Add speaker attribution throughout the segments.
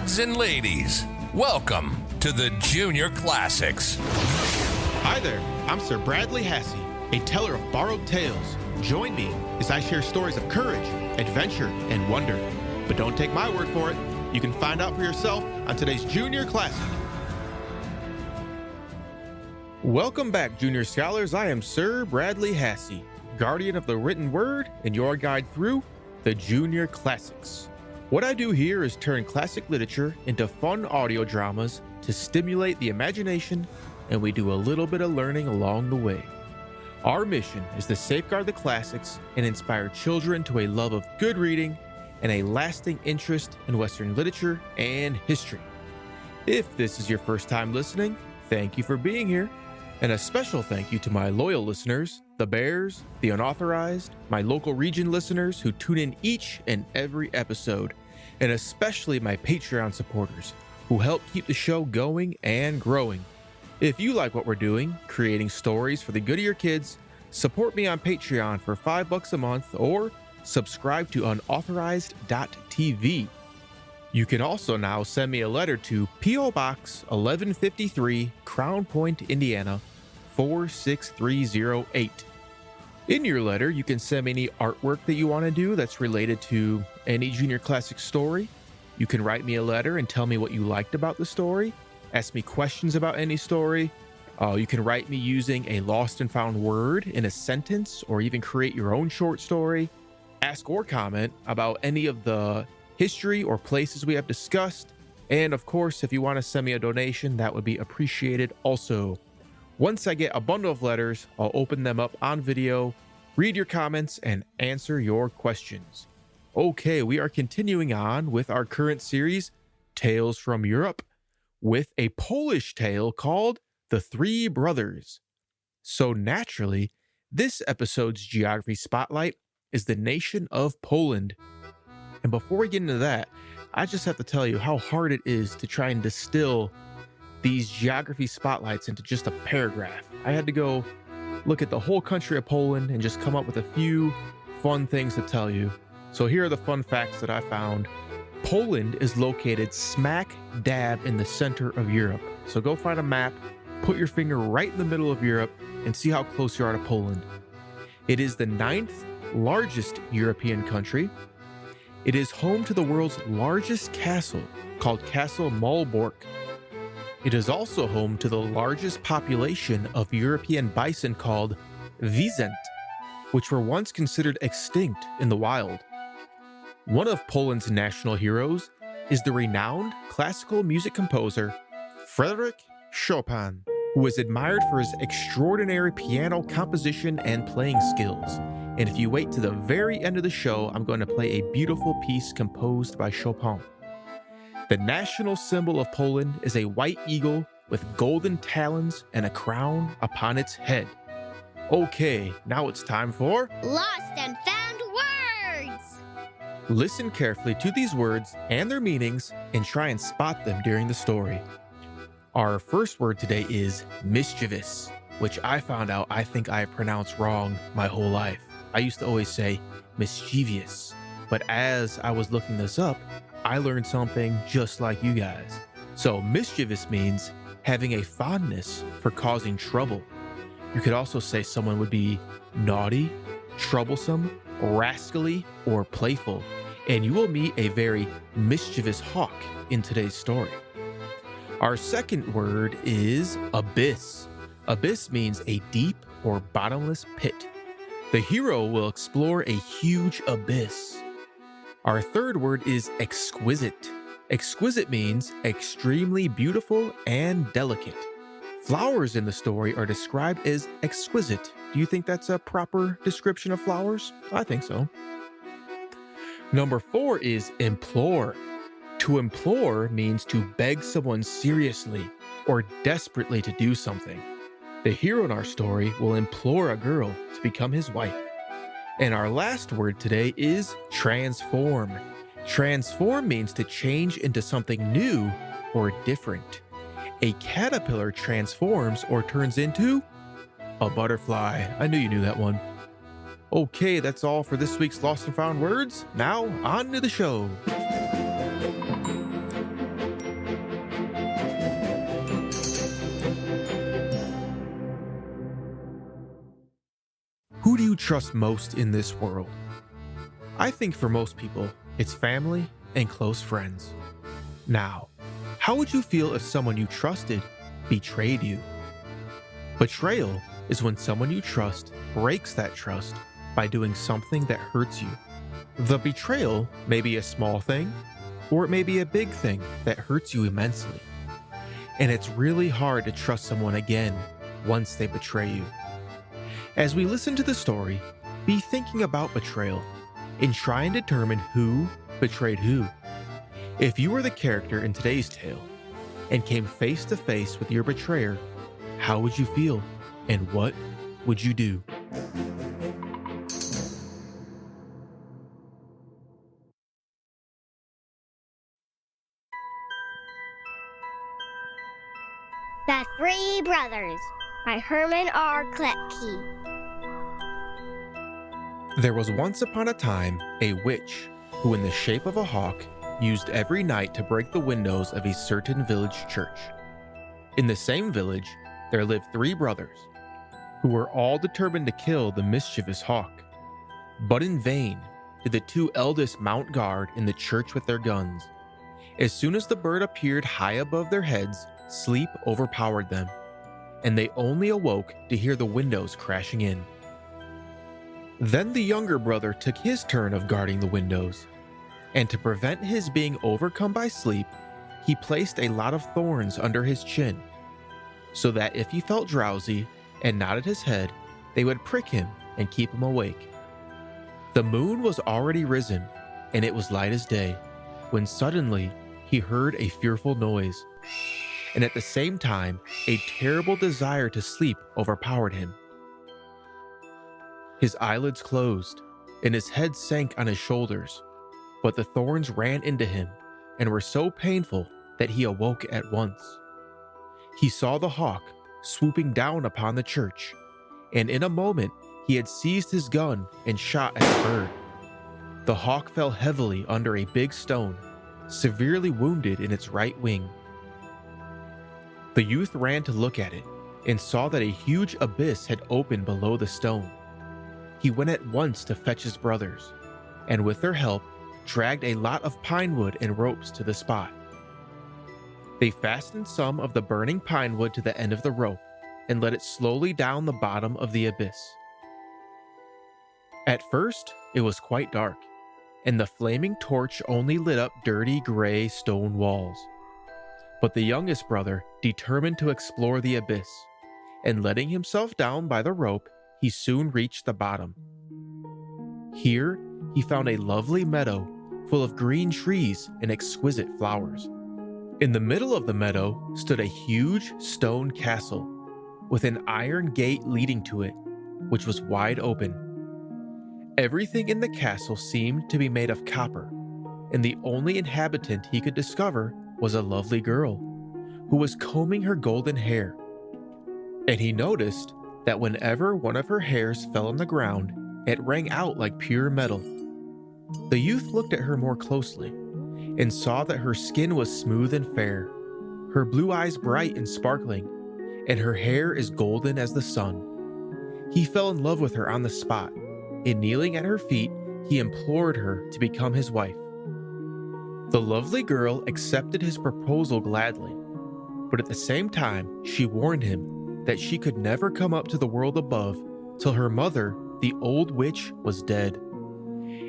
Speaker 1: Lads and ladies, welcome to the Junior Classics.
Speaker 2: Hi there, I'm Sir Bradley Hasse, a teller of borrowed tales. Join me as I share stories of courage, adventure, and wonder. But don't take my word for it. You can find out for yourself on today's Junior Classic. Welcome back, Junior Scholars. I am Sir Bradley Hasse, guardian of the written word and your guide through the Junior Classics. What I do here is turn classic literature into fun audio dramas to stimulate the imagination, and we do a little bit of learning along the way. Our mission is to safeguard the classics and inspire children to a love of good reading and a lasting interest in Western literature and history. If this is your first time listening, thank you for being here. And a special thank you to my loyal listeners, the Bears, the Unauthorized, my local region listeners who tune in each and every episode, and especially my Patreon supporters who help keep the show going and growing. If you like what we're doing, creating stories for the good of your kids, support me on Patreon for $5 a month or subscribe to unauthorized.tv. You can also now send me a letter to P.O. Box 1153, Crown Point, Indiana, 46308. In your letter, you can send me any artwork that you want to do that's related to any Junior Classic story. You can write me a letter and tell me what you liked about the story, ask me questions about any story. You can write me using a lost and found word in a sentence, or even create your own short story. Ask or comment about any of the history or places we have discussed. And of course, if you want to send me a donation, that would be appreciated also. Once I get a bundle of letters, I'll open them up on video, read your comments, and answer your questions. Okay, we are continuing on with our current series, Tales from Europe, with a Polish tale called The Three Brothers. So naturally, this episode's geography spotlight is the nation of Poland. And before we get into that, I just have to tell you how hard it is to try and distill these geography spotlights into just a paragraph. I had to go look at the whole country of Poland and just come up with a few fun things to tell you. So here are the fun facts that I found. Poland is located smack dab in the center of Europe. So go find a map, put your finger right in the middle of Europe, and see how close you are to Poland. It is the 9th largest European country. It is home to the world's largest castle, called Castle Malbork. It is also home to the largest population of European bison called Wisent, which were once considered extinct in the wild. One of Poland's national heroes is the renowned classical music composer Frédéric Chopin, who is admired for his extraordinary piano composition and playing skills. And if you wait to the very end of the show, I'm going to play a beautiful piece composed by Chopin. The national symbol of Poland is a white eagle with golden talons and a crown upon its head. Okay, now it's time for
Speaker 3: Lost and Found Words!
Speaker 2: Listen carefully to these words and their meanings and try and spot them during the story. Our first word today is mischievous, which I found out I think I have pronounced wrong my whole life. I used to always say mischievous, but as I was looking this up, I learned something just like you guys. So mischievous means having a fondness for causing trouble. You could also say someone would be naughty, troublesome, rascally, or playful, and you will meet a very mischievous hawk in today's story. Our second word is abyss. Abyss means a deep or bottomless pit. The hero will explore a huge abyss. Our third word is exquisite. Exquisite means extremely beautiful and delicate. Flowers in the story are described as exquisite. Do you think that's a proper description of flowers? I think so. Number 4 is implore. To implore means to beg someone seriously or desperately to do something. The hero in our story will implore a girl to become his wife. And our last word today is transform. Transform means to change into something new or different. A caterpillar transforms or turns into a butterfly. I knew you knew that one. Okay, that's all for this week's Lost and Found Words. Now, on to the show. trust most in this world? I think for most people, it's family and close friends. Now, how would you feel if someone you trusted betrayed you? Betrayal is when someone you trust breaks that trust by doing something that hurts you. The betrayal may be a small thing, or it may be a big thing that hurts you immensely. And it's really hard to trust someone again once they betray you. As we listen to the story, be thinking about betrayal and try and determine who betrayed who. If you were the character in today's tale and came face to face with your betrayer, how would you feel and what would you do?
Speaker 3: The Three Brothers by Hermann R. Kletke.
Speaker 2: There was once upon a time a witch who, in the shape of a hawk, used every night to break the windows of a certain village church. In the same village, there lived three brothers who were all determined to kill the mischievous hawk. But in vain did the two eldest mount guard in the church with their guns. As soon as the bird appeared high above their heads, sleep overpowered them, and they only awoke to hear the windows crashing in. Then the younger brother took his turn of guarding the windows, and to prevent his being overcome by sleep, he placed a lot of thorns under his chin, so that if he felt drowsy and nodded his head, they would prick him and keep him awake. The moon was already risen, and it was light as day, when suddenly he heard a fearful noise, and at the same time a terrible desire to sleep overpowered him. His eyelids closed, and his head sank on his shoulders, but the thorns ran into him and were so painful that he awoke at once. He saw the hawk swooping down upon the church, and in a moment he had seized his gun and shot at the bird. The hawk fell heavily under a big stone, severely wounded in its right wing. The youth ran to look at it and saw that a huge abyss had opened below the stone. He went at once to fetch his brothers, and with their help, dragged a lot of pine wood and ropes to the spot. They fastened some of the burning pine wood to the end of the rope and let it slowly down the bottom of the abyss. At first, it was quite dark, and the flaming torch only lit up dirty gray stone walls. But the youngest brother determined to explore the abyss, and letting himself down by the rope, he soon reached the bottom. Here, he found a lovely meadow full of green trees and exquisite flowers. In the middle of the meadow stood a huge stone castle with an iron gate leading to it, which was wide open. Everything in the castle seemed to be made of copper, and the only inhabitant he could discover was a lovely girl who was combing her golden hair. And he noticed that whenever one of her hairs fell on the ground, it rang out like pure metal. The youth looked at her more closely and saw that her skin was smooth and fair, her blue eyes bright and sparkling, and her hair as golden as the sun. He fell in love with her on the spot, and kneeling at her feet, he implored her to become his wife. The lovely girl accepted his proposal gladly, but at the same time, she warned him that she could never come up to the world above till her mother, the old witch, was dead.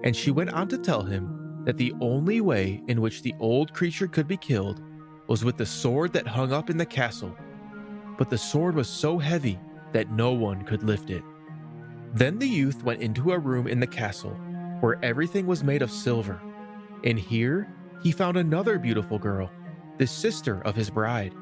Speaker 2: And she went on to tell him that the only way in which the old creature could be killed was with the sword that hung up in the castle, but the sword was so heavy that no one could lift it. Then the youth went into a room in the castle where everything was made of silver, and here he found another beautiful girl, the sister of his bride.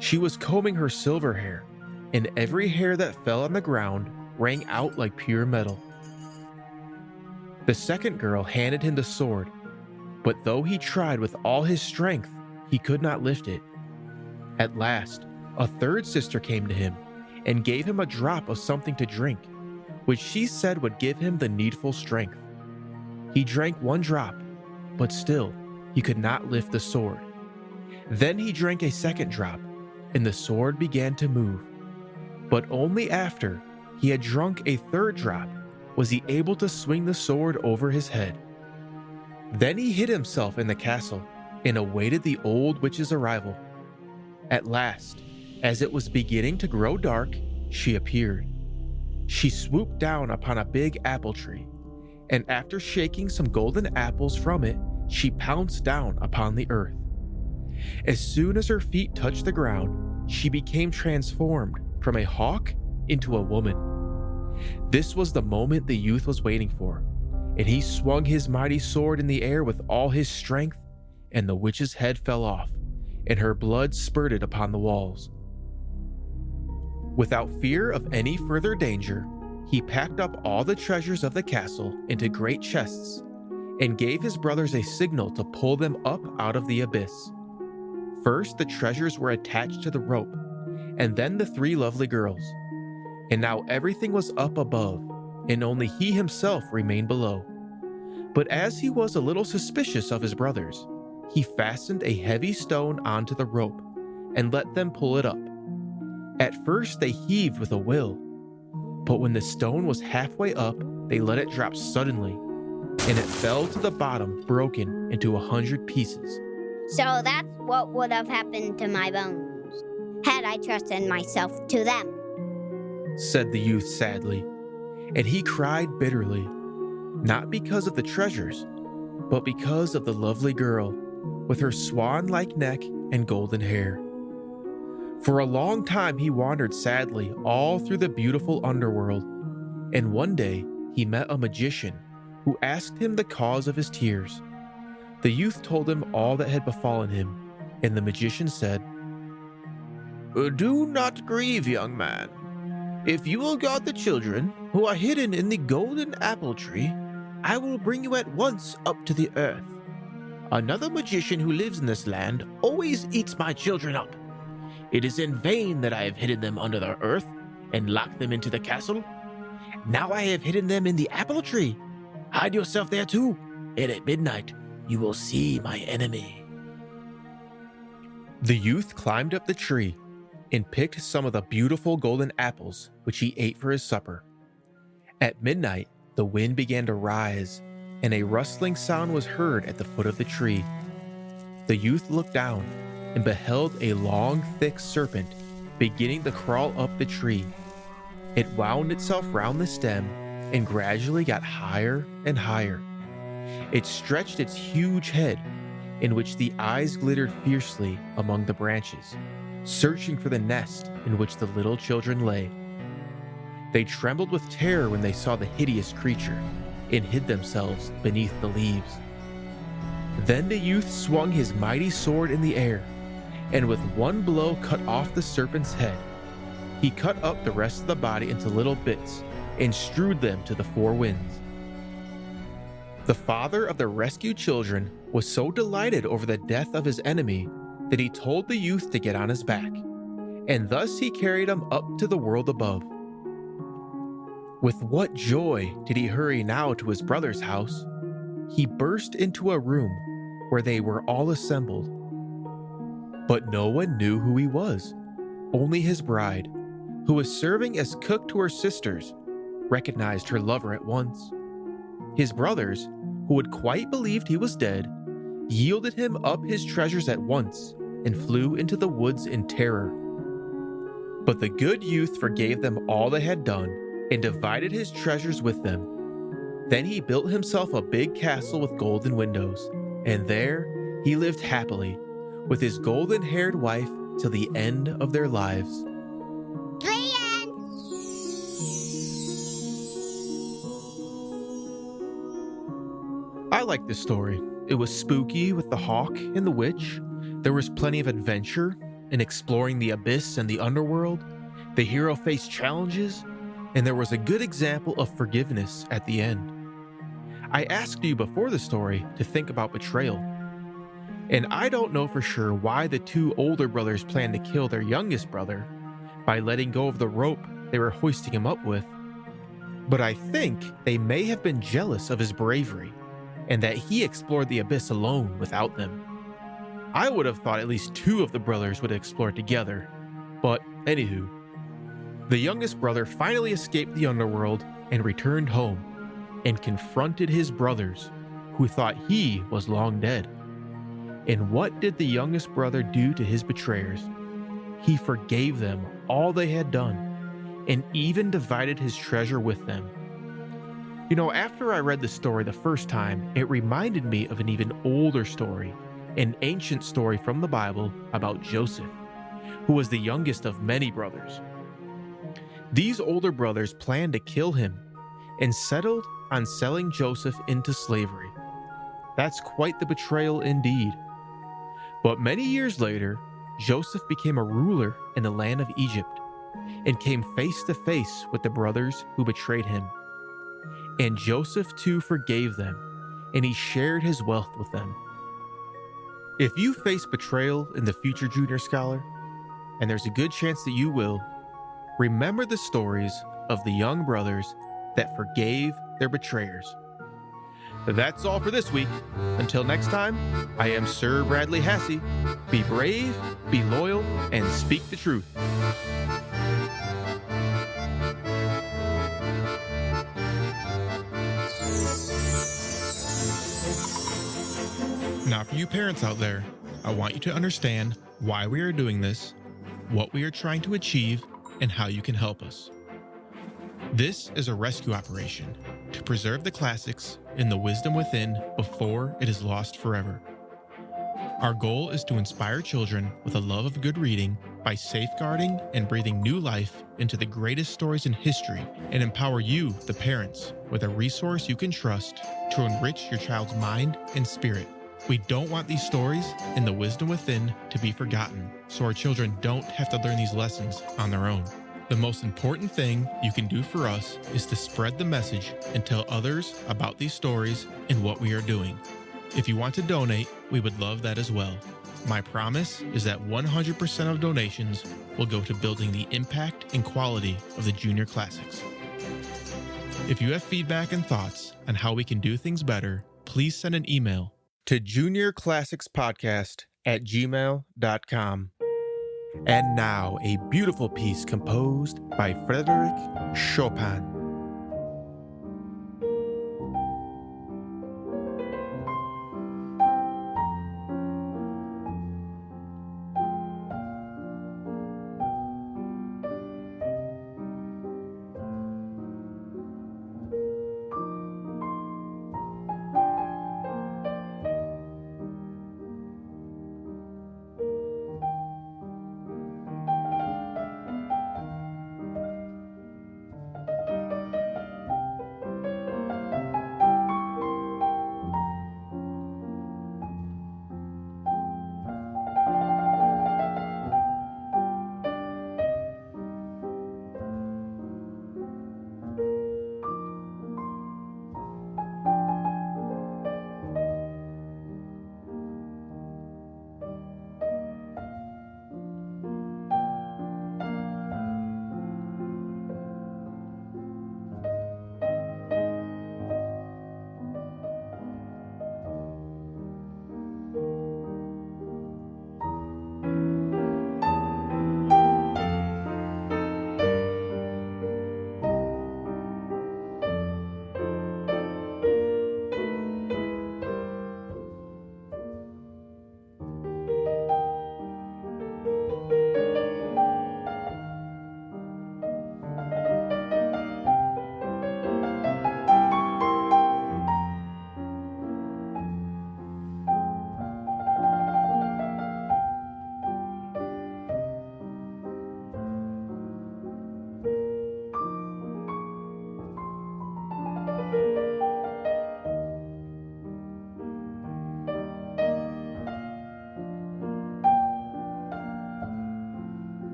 Speaker 2: She was combing her silver hair, and every hair that fell on the ground rang out like pure metal. The second girl handed him the sword, but though he tried with all his strength, he could not lift it. At last, a third sister came to him and gave him a drop of something to drink, which she said would give him the needful strength. He drank one drop, but still he could not lift the sword. Then he drank a second drop, and the sword began to move, but only after he had drunk a third drop was he able to swing the sword over his head. Then he hid himself in the castle and awaited the old witch's arrival. At last, as it was beginning to grow dark, she appeared. She swooped down upon a big apple tree, and after shaking some golden apples from it, she pounced down upon the earth. As soon as her feet touched the ground, she became transformed from a hawk into a woman. This was the moment the youth was waiting for, and he swung his mighty sword in the air with all his strength, and the witch's head fell off, and her blood spurted upon the walls. Without fear of any further danger, he packed up all the treasures of the castle into great chests and gave his brothers a signal to pull them up out of the abyss. First, the treasures were attached to the rope, and then the three lovely girls. And now everything was up above, and only he himself remained below. But as he was a little suspicious of his brothers, he fastened a heavy stone onto the rope and let them pull it up. At first they heaved with a will, but when the stone was halfway up, they let it drop suddenly, and it fell to the bottom broken into 100 pieces.
Speaker 3: So that's what would have happened to my bones, had I trusted myself to them,
Speaker 2: said the youth sadly, and he cried bitterly, not because of the treasures, but because of the lovely girl with her swan-like neck and golden hair. For a long time he wandered sadly all through the beautiful underworld, and one day he met a magician who asked him the cause of his tears. The youth told him all that had befallen him, and the magician said, "Do not grieve, young man. If you will guard the children who are hidden in the golden apple tree, I will bring you at once up to the earth. Another magician who lives in this land always eats my children up. It is in vain that I have hidden them under the earth and locked them into the castle. Now I have hidden them in the apple tree. Hide yourself there too, and at midnight you will see my enemy." The youth climbed up the tree and picked some of the beautiful golden apples, which he ate for his supper. At midnight, the wind began to rise, and a rustling sound was heard at the foot of the tree. The youth looked down and beheld a long, thick serpent beginning to crawl up the tree. It wound itself round the stem and gradually got higher and higher. It stretched its huge head, in which the eyes glittered fiercely among the branches, searching for the nest in which the little children lay. They trembled with terror when they saw the hideous creature and hid themselves beneath the leaves. Then the youth swung his mighty sword in the air, and with one blow cut off the serpent's head. He cut up the rest of the body into little bits and strewed them to the four winds. The father of the rescued children was so delighted over the death of his enemy that he told the youth to get on his back, and thus he carried him up to the world above. With what joy did he hurry now to his brother's house! He burst into a room where they were all assembled. But no one knew who he was. Only his bride, who was serving as cook to her sisters, recognized her lover at once. His brothers, who had quite believed he was dead, yielded him up his treasures at once and flew into the woods in terror. But the good youth forgave them all they had done and divided his treasures with them. Then he built himself a big castle with golden windows, and there he lived happily with his golden-haired wife till the end of their lives.
Speaker 3: The end!
Speaker 2: I like this story. It was spooky with the hawk and the witch. There was plenty of adventure in exploring the abyss and the underworld. The hero faced challenges, and there was a good example of forgiveness at the end. I asked you before the story to think about betrayal. And I don't know for sure why the two older brothers planned to kill their youngest brother by letting go of the rope they were hoisting him up with. But I think they may have been jealous of his bravery and that he explored the abyss alone without them. I would have thought at least two of the brothers would explore together, but anywho. The youngest brother finally escaped the underworld and returned home and confronted his brothers, who thought he was long dead. And what did the youngest brother do to his betrayers? He forgave them all they had done and even divided his treasure with them. You know, after I read the story the first time, it reminded me of an even older story, an ancient story from the Bible about Joseph, who was the youngest of many brothers. These older brothers planned to kill him and settled on selling Joseph into slavery. That's quite the betrayal indeed. But many years later, Joseph became a ruler in the land of Egypt and came face to face with the brothers who betrayed him. And Joseph too forgave them, and he shared his wealth with them. If you face betrayal in the future, Junior Scholar, and there's a good chance that you will, remember the stories of the young brothers that forgave their betrayers. That's all for this week. Until next time, I am Sir Bradley Hasse. Be brave, be loyal, and speak the truth.
Speaker 4: Now, for you parents out there, I want you to understand why we are doing this, what we are trying to achieve, and how you can help us. This is a rescue operation to preserve the classics and the wisdom within before it is lost forever. Our goal is to inspire children with a love of good reading by safeguarding and breathing new life into the greatest stories in history, and empower you, the parents, with a resource you can trust to enrich your child's mind and spirit. We don't want these stories and the wisdom within to be forgotten, so our children don't have to learn these lessons on their own. The most important thing you can do for us is to spread the message and tell others about these stories and what we are doing. If you want to donate, we would love that as well. My promise is that 100% of donations will go to building the impact and quality of the Junior Classics. If you have feedback and thoughts on how we can do things better, please send an email
Speaker 2: to juniorclassicspodcast@gmail.com. And now, a beautiful piece composed by Frédéric Chopin.